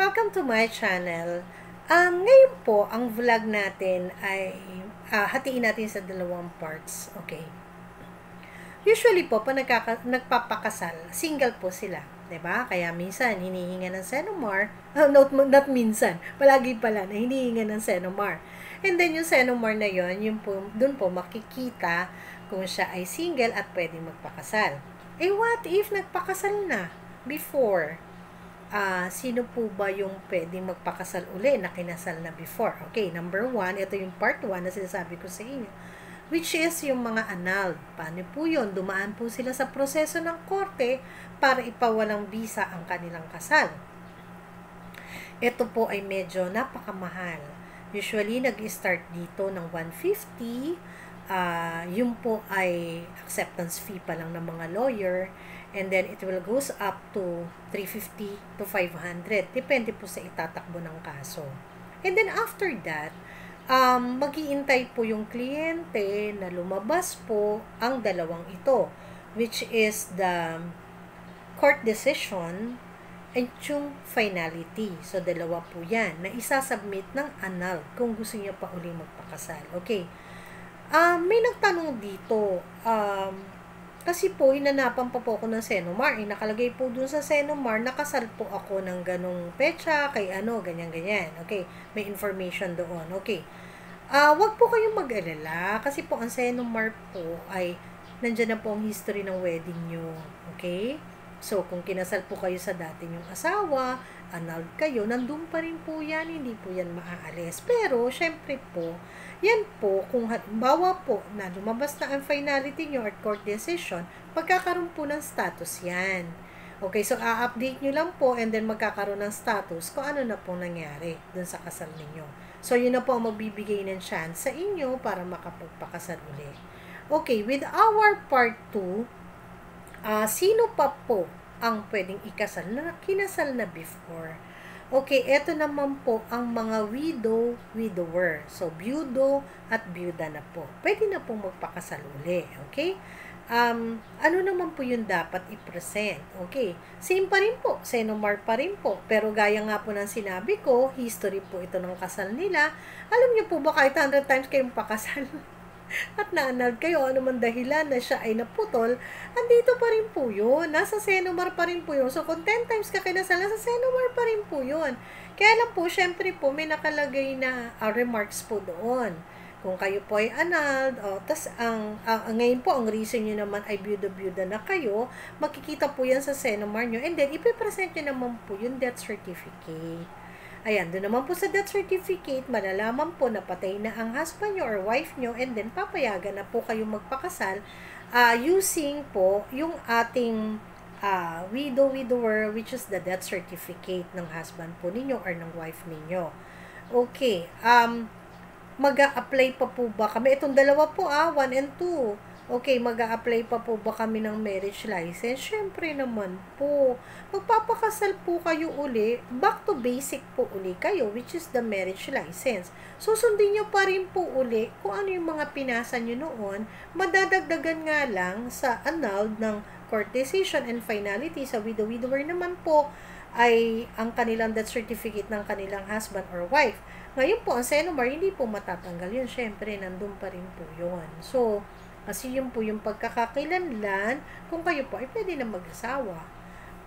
Welcome to my channel. Ngayon po, ang vlog natin ay hatiin natin sa dalawang parts. Okay. Usually po, pag nagpapakasal, single po sila. 'Di ba? Kaya minsan, hinihinga ng Senomar. Not minsan. Palagi pala na hinihinga ng Senomar. And then, yung Senomar na yon, yung po, dun po makikita kung siya ay single at pwedeng magpakasal. What if nagpakasal na before? Sino po ba yung pwedeng magpakasal uli na kinasal na before? Okay, number 1, ito yung part 1 na sinasabi ko sa inyo, which is yung mga annulled. Paano po yun? Dumaan po sila sa proseso ng korte para ipawalang bisa ang kanilang kasal. Ito po ay medyo napakamahal. Usually, nag-start dito ng 150. Yung po ay acceptance fee pa lang ng mga lawyer. And then, it will goes up to 350 to 500. Depende po sa itatakbo ng kaso. And then, after that, mag-iintay po yung kliyente na lumabas po ang dalawang ito, which is the court decision and yung finality. So, dalawa po yan na isasubmit ng annulled kung gusto niya pa uling magpakasal. Okay. May nagtanong dito, kasi po, hinanapan pa po ako ng Senomar. Nakalagay po dun sa Senomar, nakasal po ako ng ganong petsa, kay ano, ganyan-ganyan. Okay, may information doon. Okay. Wag po kayong mag-alala, kasi po ang Senomar po ay, nandyan na po ang history ng wedding nyo. Okay? So, kung kinasal po kayo sa dati nyong asawa, annulled kayo, nandun pa rin po yan, hindi po yan maaalis. Pero, syempre po, yan po, kung halimbawa po na lumabas na ang finality nyo at court decision, magkakaroon po ng status yan. Okay, so a-update nyo lang po and then magkakaroon ng status kung ano na po nangyari dun sa kasal ninyo. So, yun na po ang magbibigay ng chance sa inyo para makapagpakasal uli. Okay, with our part 2, sino pa po ang pwedeng ikasal na kinasal na before? Okay, eto naman po ang mga widow, widower. So, byudo at byuda na po. Pwede na pong magpakasal uli. Okay? Ano naman po yung dapat i-present? Okay, same pa rin po. Senomar pa rin po. Pero gaya nga po ng sinabi ko, history po ito ng kasal nila. Alam niyo po ba kahit 100 times kayong pakasal at na-annulled kayo, ano man dahilan na siya ay naputol, andito pa rin po yun. Nasa Senomar pa rin po yun. So, kung 10 times ka kinasal, nasa Senomar pa rin po yun. Kaya lang po, syempre po, may nakalagay na remarks po doon. Kung kayo po ay annulled, tas ngayon po, ang reason nyo naman ay byuda-byuda na kayo, makikita po yan sa Senomar nyo, and then, ipipresent nyo naman po yung death certificate. Ayan, doon naman po sa death certificate, malalaman po na patay na ang husband nyo or wife nyo, and then papayagan na po kayo magpakasal using po yung ating widower, which is the death certificate ng husband po ninyo or ng wife ninyo. Okay, mag-a-apply pa po ba kami? Itong dalawa po 1 and 2. Okay, mag-a-apply pa po ba kami ng marriage license? Syempre naman po. Magpapakasal po kayo uli, back to basic po uli kayo, which is the marriage license. Susundin nyo pa rin po uli kung ano yung mga pinasa nyo noon, madadagdagan nga lang sa annulled ng court decision and finality. Sa widower naman po ay ang kanilang death certificate ng kanilang husband or wife. Ngayon po, ang Senomar, hindi po matatanggal yun. Syempre, nandun pa rin po yun. So, kasi yun po yung pagkakakilanlan kung kayo po ay pwede na mag-asawa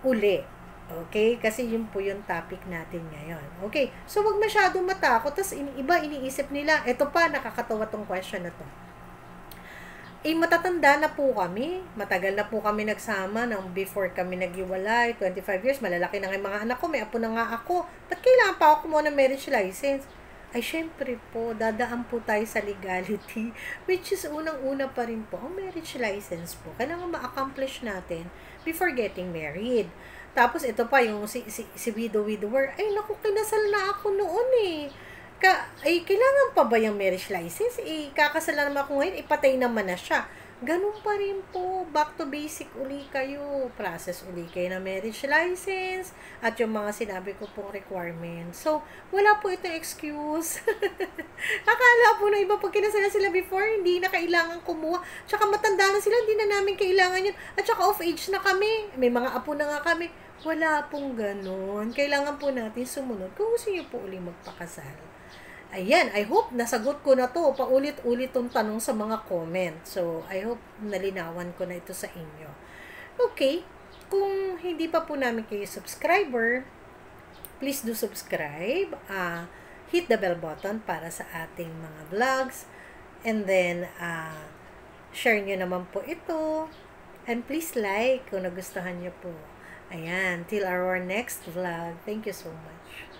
uli. Okay? Kasi yun po yung topic natin ngayon. Okay? So, wag masyadong matakot. Tapos, iba iniisip nila, ito pa, nakakatawa tong question na to. Matatanda na po kami. Matagal na po kami nagsama nang before kami naghiwalay. 25 years, malalaki na nga yung mga anak ko. May apo na nga ako. Ba't kailangan pa ako kumuha ng marriage license? Ay, syempre po, dadaan po tayo sa legality, which is unang-una pa rin po, ang marriage license po. Kailangan ma-accomplish natin before getting married. Tapos, ito pa, yung si widower, ay, naku, kinasal na ako noon kailangan pa ba yung marriage license? Kakasal na naman ako ngayon, ipatay naman na siya. ganun pa rin po. Back to basic uli kayo. Process uli kayo na marriage license at yung mga sinabi ko pong requirements. So, wala po itong excuse. Akala po na iba pag kinasala sila before, hindi na kailangan kumuha. Tsaka matanda na sila, hindi na namin kailangan yun. At tsaka off age na kami. May mga apo na nga kami. Wala pong ganun. Kailangan po natin sumunod kung gusto niyo po uli magpakasal. Ayan, I hope nasagot ko na to. Paulit-ulit tong tanong sa mga comment. So, I hope nalinawan ko na ito sa inyo. Okay, kung hindi pa po namin kayo subscriber, please do subscribe. Hit the bell button para sa ating mga vlogs. And then, share nyo naman po ito. And please like kung nagustuhan nyo po. Ayan, till our next vlog. Thank you so much.